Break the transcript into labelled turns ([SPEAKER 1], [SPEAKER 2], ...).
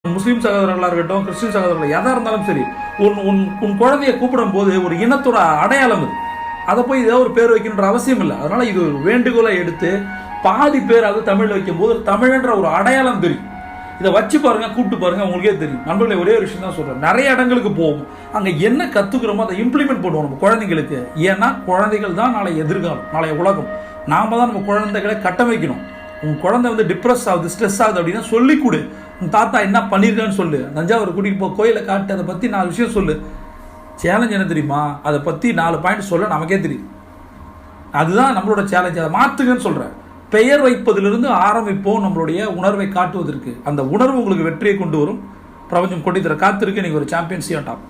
[SPEAKER 1] முஸ்லீம் சகோதரர்களாக இருக்கட்டும், கிறிஸ்டின் சகோதரர்கள் எதாக இருந்தாலும் சரி, உன் குழந்தைய கூப்பிடும் போது ஒரு இனத்தோட அடையாளம் இது. அதை போய் ஏதோ ஒரு பேர் வைக்கின்ற அவசியம் இல்லை. அதனால இது ஒரு வேண்டுகோளை எடுத்து பாதி பேர் அது தமிழ் வைக்கும் போது தமிழ்ன்ற ஒரு அடையாளம் தெரியும். இதை வச்சு பாருங்க, கூப்பிட்டு பாருங்க, உங்களுக்கே தெரியும். நண்பர்களே, ஒரே ஒரு விஷயம் தான் சொல்றேன். நிறைய இடங்களுக்கு போவோம், அங்க என்ன கத்துக்கிறோமோ அதை இம்ப்ளிமெண்ட் பண்ணுவோம் நம்ம குழந்தைங்களுக்கு. ஏன்னா குழந்தைகள் தான் நாளை எதிர்காலம், நாளைய உலகம். நாம தான் நம்ம குழந்தைகளை கட்டமைக்கணும். உன் குழந்தை வந்து டிப்ரெஸ் ஆகுது, ஸ்ட்ரெஸ் ஆகுது அப்படின்னா சொல்லி கொடு. உன் தாத்தா என்ன பண்ணியிருக்கான்னு சொல்லு. தஞ்சாவூர் கூட்டிகிட்டு போ, கோயிலை காட்டு, அதை பற்றி 4 விஷயம் சொல்லு. சேலஞ்ச் என்ன தெரியுமா? அதை பற்றி 4 பாயிண்ட் சொல்ல நமக்கே தெரியும். அதுதான் நம்மளோட சேலஞ்ச். அதை மாற்றுங்கன்னு சொல்கிறேன். பெயர் வைப்பதிலிருந்து ஆரம்பிப்போம் நம்மளுடைய உணர்வை காட்டுவதற்கு. அந்த உணர்வு உங்களுக்கு வெற்றியை கொண்டு வரும். பிரபஞ்சம் கொண்டு தர காத்திருக்கு. நீங்கள் ஒரு சாம்பியன்ஸியாக டாப்.